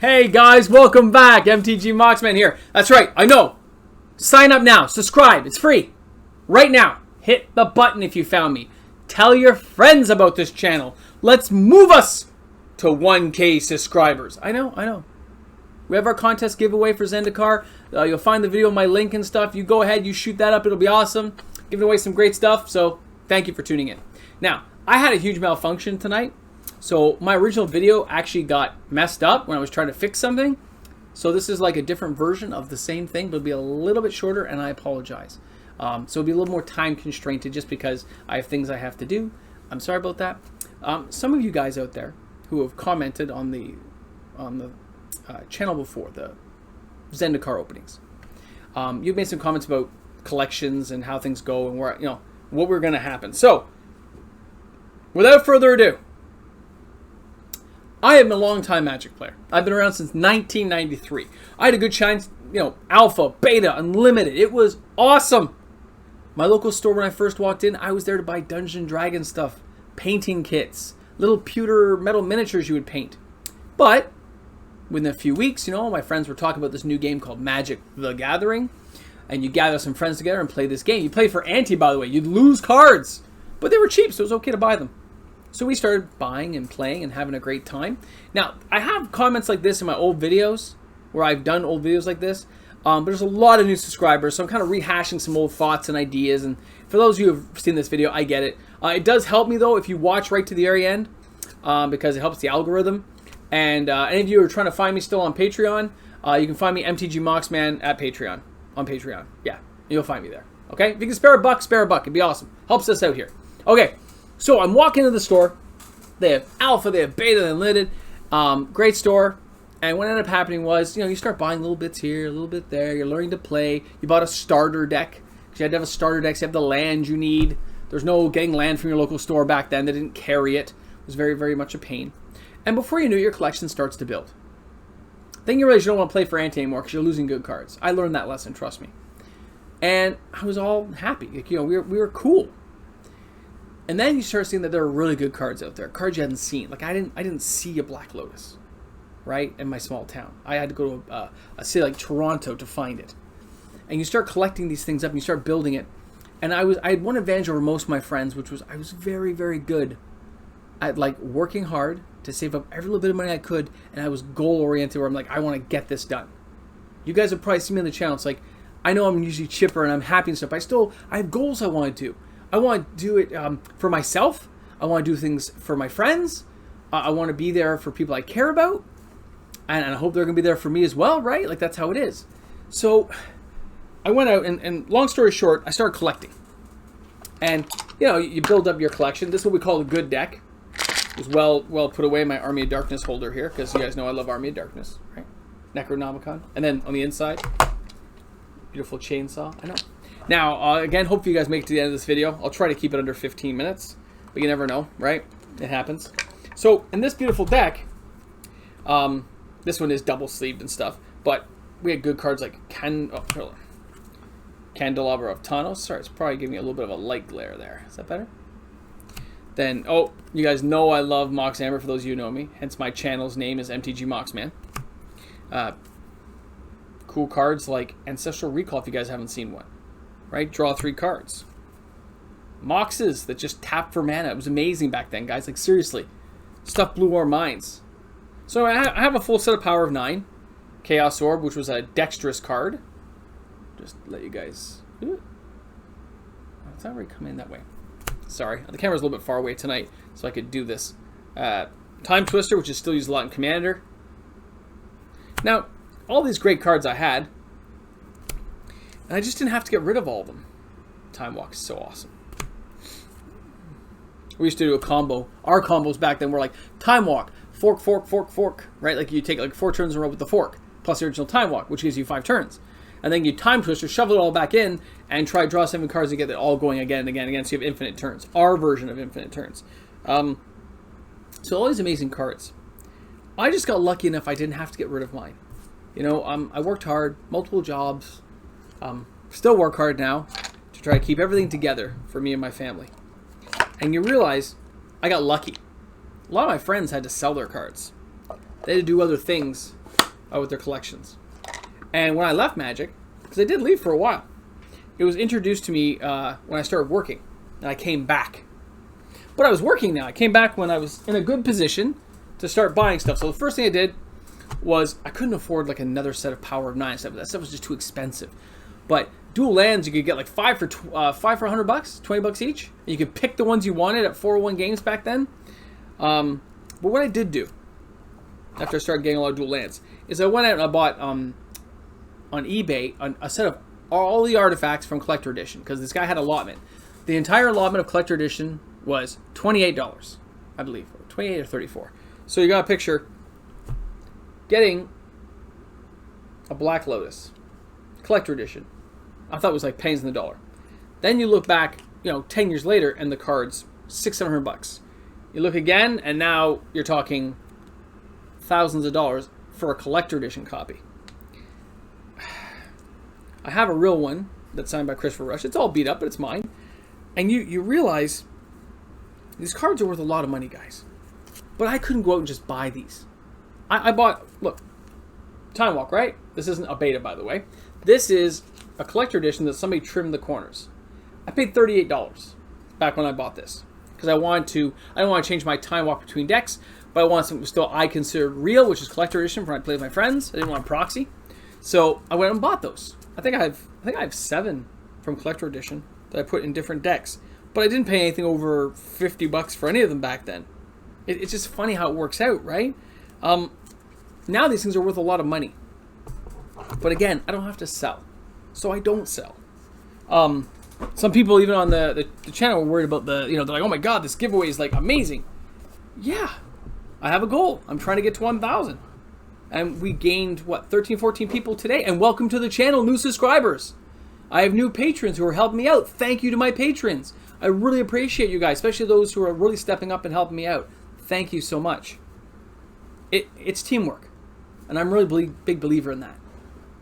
Hey guys, welcome back. Mtg Mox here. That's right, I know. Sign up now, subscribe, it's free. Right now, hit the button if you found me. Tell your friends about this channel. Let's move us to 1K subscribers. I know. We have our contest giveaway for Zendikar. You'll find the video, my link and stuff. You go ahead, you shoot that up, it'll be awesome. Giving away some great stuff, so thank you for tuning in. Now, I had a huge malfunction tonight. So my original video actually got messed up when I was trying to fix something. So this is like a different version of the same thing, but it'll be a little bit shorter, and I apologize. So it'll be a little more time constrained just because I have things I have to do. I'm sorry about that. Some of you guys out there who have commented on the channel before, the Zendikar openings, you've made some comments about collections and how things go and where, what we're going to happen. So without further ado, I am a long-time Magic player. I've been around since 1993. I had a good chance, alpha, beta, unlimited. It was awesome. My local store, when I first walked in, I was there to buy Dungeons & Dragons stuff, painting kits, little pewter metal miniatures you would paint. But within a few weeks, my friends were talking about this new game called Magic: The Gathering, and you gather some friends together and play this game. You play for ante, by the way. You'd lose cards, but they were cheap, so it was okay to buy them. So we started buying and playing and having a great time. Now, I have comments like this in my old videos, where I've done old videos like this. But there's a lot of new subscribers, so I'm kind of rehashing some old thoughts and ideas. And for those of you who have seen this video, I get it. It does help me, though, if you watch right to the very end, because it helps the algorithm. And any of you who are trying to find me still on Patreon, you can find me Mtg Mox at Patreon. On Patreon. Yeah, you'll find me there. Okay? If you can spare a buck, spare a buck. It'd be awesome. Helps us out here. Okay. So I'm walking into the store. They have alpha, they have beta, they unlimited. Great store. And what ended up happening was, you start buying little bits here, a little bit there. You're learning to play. You bought a starter deck, because you had to have a starter deck. So you have the land you need. There's no getting land from your local store back then. They didn't carry it. It was very, very much a pain. And before you know it, your collection starts to build. Then you realize you don't want to play for ante anymore because you're losing good cards. I learned that lesson, trust me. And I was all happy. We were cool. And then you start seeing that there are really good cards out there, cards you hadn't seen. Like I didn't see a Black Lotus, right, in my small town. I had to go to a city like Toronto to find it. And you start collecting these things up, and you start building it. And I had one advantage over most of my friends, which was I was very, very good at working hard to save up every little bit of money I could, and I was goal oriented, where I'm like, I want to get this done. You guys have probably seen me on the channel. It's like I know I'm usually chipper and I'm happy and stuff, but I have goals I want to do. I want to do it for myself. I want to do things for my friends. I want to be there for people I care about. And I hope they're going to be there for me as well, right? Like, that's how it is. So I went out, and long story short, I started collecting. And, you build up your collection. This is what we call a good deck. It's well put away in my Army of Darkness holder here, because you guys know I love Army of Darkness, right? Necronomicon. And then on the inside, beautiful chainsaw. I know. Now, again, hopefully you guys make it to the end of this video. I'll try to keep it under 15 minutes, but you never know, right? It happens. So, in this beautiful deck, this one is double-sleeved and stuff, but we had good cards like Candelabra of Tanos. Sorry, it's probably giving me a little bit of a light glare there. Is that better? Then, you guys know I love Mox Amber, for those of you who know me. Hence, my channel's name is Mtg Mox. Cool cards like Ancestral Recall, if you guys haven't seen one. Right? Draw 3 cards. Moxes that just tap for mana. It was amazing back then, guys. Like, seriously. Stuff blew our minds. So I have a full set of Power of 9. Chaos Orb, which was a dexterous card. Just let you guys... It's not really coming in that way. Sorry. The camera's a little bit far away tonight, so I could do this. Time Twister, which is still used a lot in Commander. Now, all these great cards I had, and I just didn't have to get rid of all of them. Time Walk is so awesome. We used to do a combo. Our combos back then were like Time Walk, fork, fork, fork, fork, right? Like you take like 4 turns in a row with the fork, plus the original Time Walk, which gives you 5 turns. And then you Time Twister, shovel it all back in, and try to draw 7 cards and get it all going again and again and again, so you have infinite turns. Our version of infinite turns. So all these amazing cards. I just got lucky enough I didn't have to get rid of mine. I worked hard, multiple jobs. Still work hard now to try to keep everything together for me and my family. And you realize I got lucky. A lot of my friends had to sell their cards. They had to do other things with their collections. And when I left Magic, because I did leave for a while, it was introduced to me when I started working, and I came back. But I was working now. I came back when I was in a good position to start buying stuff. So the first thing I did was I couldn't afford like another set of Power of 9 stuff. That stuff was just too expensive. But dual lands, you could get like five for $100, $20 each. And you could pick the ones you wanted at 401 Games back then. But what I did do after I started getting a lot of dual lands is I went out and I bought on eBay a set of all the artifacts from Collector Edition, because this guy had allotment. The entire allotment of Collector Edition was $28, I believe, 28 or 34. So you got a picture getting a Black Lotus Collector Edition. I thought it was like pennies in the dollar. Then you look back, 10 years later, and the card's $600-700. You look again, and now you're talking thousands of dollars for a Collector Edition copy. I have a real one that's signed by Christopher Rush. It's all beat up, but it's mine. And you realize these cards are worth a lot of money, guys. But I couldn't go out and just buy these. I bought, look, Time Walk, right? This isn't a beta, by the way. This is a Collector Edition that somebody trimmed the corners. I paid $38 back when I bought this, because I didn't want to change my Time Walk between decks, but I wanted something still I considered real, which is Collector Edition for when I play with my friends. I didn't want proxy. So I went and bought those. I think I have 7 from Collector Edition that I put in different decks. But I didn't pay anything over $50 for any of them back then. It's just funny how it works out, right? Now these things are worth a lot of money. But again, I don't have to sell. So I don't sell. Some people even on the channel were worried about they're like, oh my god, this giveaway is like amazing. Yeah, I have a goal. I'm trying to get to 1,000. And we gained, 13, 14 people today. And welcome to the channel, new subscribers. I have new patrons who are helping me out. Thank you to my patrons. I really appreciate you guys, especially those who are really stepping up and helping me out. Thank you so much. It's teamwork. And I'm really big believer in that.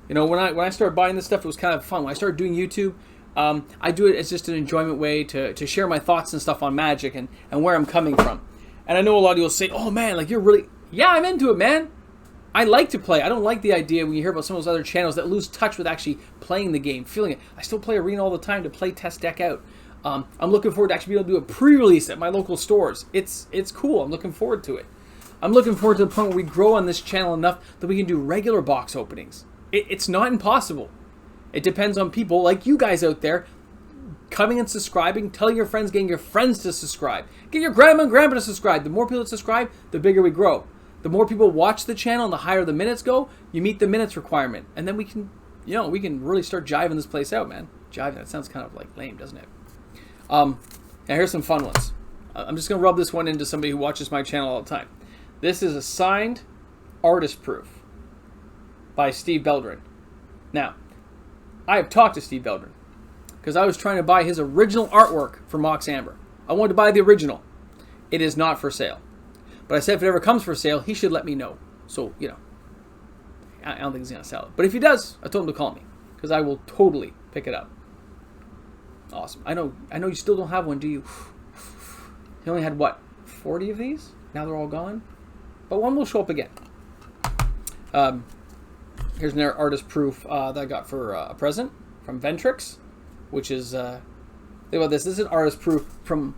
When I started buying this stuff, it was kind of fun. When I started doing YouTube, I do it as just an enjoyment way to share my thoughts and stuff on Magic and where I'm coming from. And I know a lot of you will say, oh man, like you're really... Yeah, I'm into it, man. I like to play. I don't like the idea when you hear about some of those other channels that lose touch with actually playing the game, feeling it. I still play Arena all the time to play test deck out. I'm looking forward to actually being able to do a pre-release at my local stores. It's cool. I'm looking forward to it. I'm looking forward to the point where we grow on this channel enough that we can do regular box openings. It's not impossible. It depends on people like you guys out there coming and subscribing, telling your friends, getting your friends to subscribe. Get your grandma and grandpa to subscribe. The more people that subscribe, the bigger we grow. The more people watch the channel and the higher the minutes go, you meet the minutes requirement. And then we can really start jiving this place out, man. Jiving, that sounds kind of like lame, doesn't it? Now here's some fun ones. I'm just going to rub this one into somebody who watches my channel all the time. This is a signed artist proof by Steve Beldrin. Now, I have talked to Steve Beldrin because I was trying to buy his original artwork for Mox Amber. I wanted to buy the original. It is not for sale. But I said if it ever comes for sale, he should let me know. So, I don't think he's going to sell it. But if he does, I told him to call me because I will totally pick it up. Awesome. I know you still don't have one, do you? He only had, 40 of these? Now they're all gone? But one will show up again. Here's another artist proof that I got for a present from Ventrix, which is, think about this. This is an artist proof from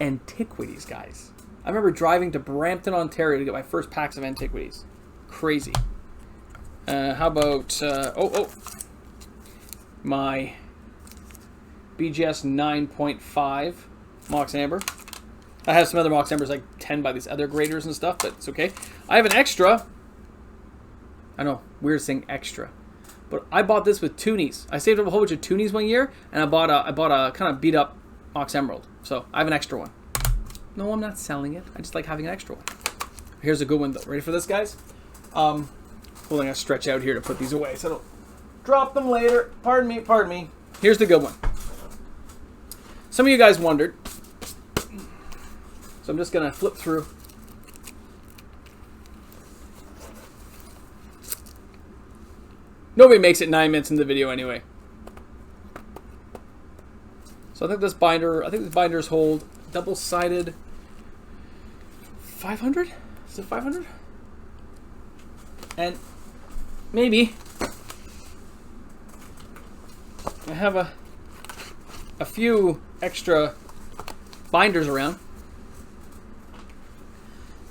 Antiquities, guys. I remember driving to Brampton, Ontario to get my first packs of Antiquities. Crazy. How about, my BGS 9.5 Mox Amber. I have some other Mox Ambers like 10 by these other graders and stuff, but it's okay. I have an extra. I know, weird saying extra. But I bought this with toonies. I saved up a whole bunch of toonies one year, and I bought a kind of beat up Mox Emerald. So I have an extra one. No, I'm not selling it. I just like having an extra one. Here's a good one though. Ready for this, guys? Hold on, I stretch out here to put these away so I don't drop them later. Pardon me. Here's the good one. Some of you guys wondered. So I'm just going to flip through. Nobody makes it 9 minutes in the video anyway. So I think this binders hold double-sided 500? Is it 500? And maybe I have a few extra binders around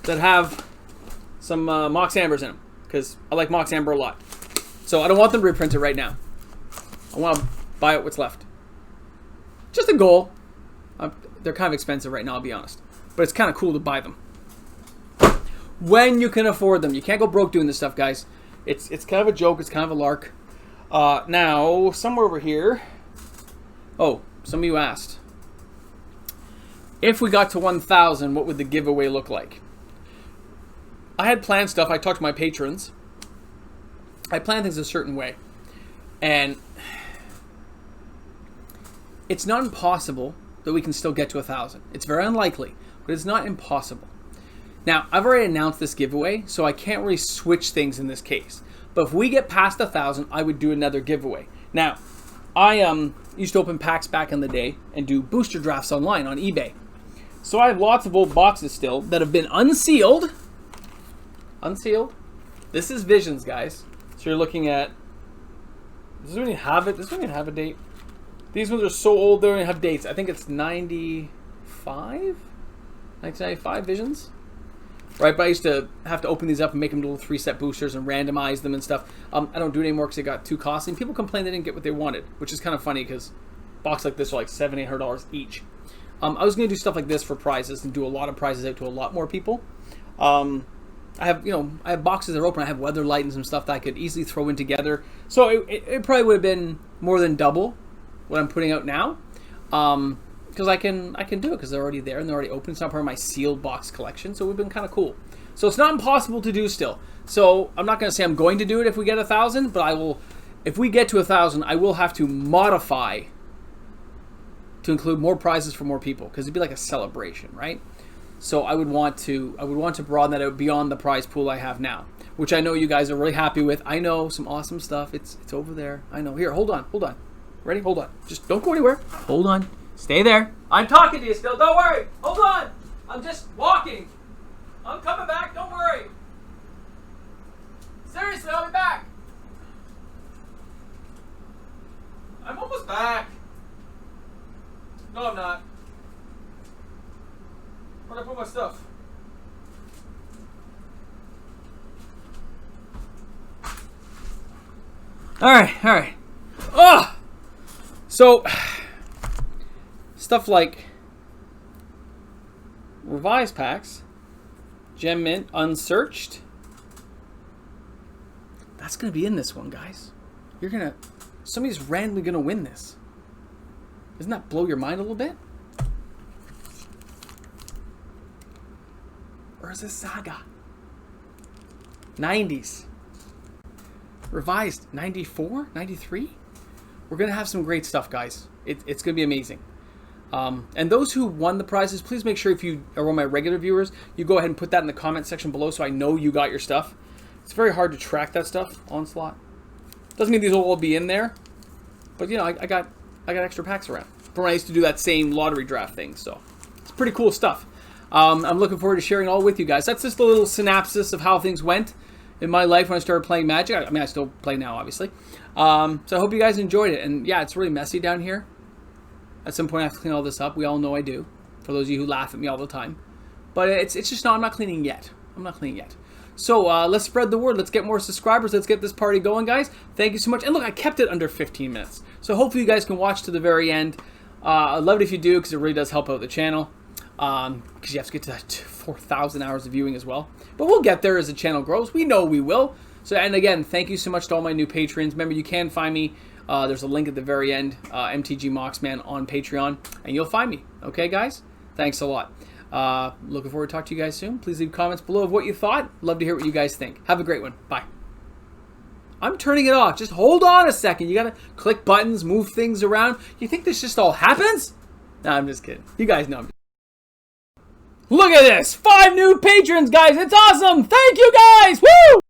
that have some Mox Ambers in them, because I like Mox Amber a lot. So I don't want them reprinted right now. I want to buy out what's left. Just a goal. They're kind of expensive right now, I'll be honest. But it's kind of cool to buy them when you can afford them. You can't go broke doing this stuff, guys. It's kind of a joke. It's kind of a lark. Now, somewhere over here. Oh, some of you asked. If we got to 1,000, what would the giveaway look like? I had planned stuff. I talked to my patrons. I planned things a certain way. And it's not impossible that we can still get to 1,000. It's very unlikely, but it's not impossible. Now, I've already announced this giveaway, so I can't really switch things in this case. But if we get past 1,000, I would do another giveaway. Now, I used to open packs back in the day and do booster drafts online on eBay. So I have lots of old boxes still that have been unsealed. Unsealed. This is Visions, guys. So you're looking at... Does this one even have it? Does this one even have a date? These ones are so old, they don't even have dates. I think it's 1995 Visions. Right, but I used to have to open these up and make them little 3-set boosters and randomize them and stuff. I don't do it anymore because it got too costly. And people complain they didn't get what they wanted, which is kind of funny because boxes like this are like $700, $800 each. I was going to do stuff like this for prizes and do a lot of prizes out to a lot more people. I have boxes that are open. I have weather light and some stuff that I could easily throw in together. So it probably would have been more than double what I'm putting out now. Because I can do it because they're already there and they're already open. It's not part of my sealed box collection, so it would have been kind of cool. So it's not impossible to do still. So I'm not going to say I'm going to do it if we get 1,000, but I will. If we get to 1,000, I will have to modify to include more prizes for more people because it'd be like a celebration, right? So I would want to broaden that out beyond the prize pool I have now, which I know you guys are really happy with. I know some awesome stuff. It's over there. I know. Here, hold on. Ready? Hold on. Just don't go anywhere. Hold on. Stay there. I'm talking to you still. Don't worry. Hold on. I'm just walking. I'm coming back. Don't worry. Seriously, I'll be back. I'm almost back. No, I'm not. Where'd I put my stuff? All right. Oh! So... stuff like revised packs, Gem Mint, Unsearched. That's going to be in this one, guys. Somebody's randomly going to win this. Doesn't that blow your mind a little bit? Urza Saga. 90s. Revised 94, 93. We're going to have some great stuff, guys. It's going to be amazing. And those who won the prizes, please make sure if you are one of my regular viewers, you go ahead and put that in the comment section below so I know you got your stuff. It's very hard to track that stuff, Onslaught. Doesn't mean these will all be in there, but you know, I got extra packs around from when I used to do that same lottery draft thing, so it's pretty cool stuff. I'm looking forward to sharing it all with you guys. That's just a little synopsis of how things went in my life when I started playing Magic. I mean, I still play now, obviously. So I hope you guys enjoyed it. And yeah, it's really messy down here. At some point, I have to clean all this up. We all know I do. For those of you who laugh at me all the time. But it's just not, I'm not cleaning yet. So let's spread the word. Let's get more subscribers. Let's get this party going, guys. Thank you so much. And look, I kept it under 15 minutes. So hopefully you guys can watch to the very end. I'd love it if you do, because it really does help out the channel. Because you have to get to that 4,000 hours of viewing as well. But we'll get there as the channel grows. We know we will. So, and again, thank you so much to all my new patrons. Remember, you can find me. There's a link at the very end, Mtg Mox Man on Patreon, and you'll find me. Okay, guys? Thanks a lot. Looking forward to talk to you guys soon. Please leave comments below of what you thought. Love to hear what you guys think. Have a great one. Bye. I'm turning it off. Just hold on a second. You gotta click buttons, move things around. You think this just all happens? No, I'm just kidding. You guys know. Look at this! 5 new patrons, guys! It's awesome! Thank you, guys! Woo!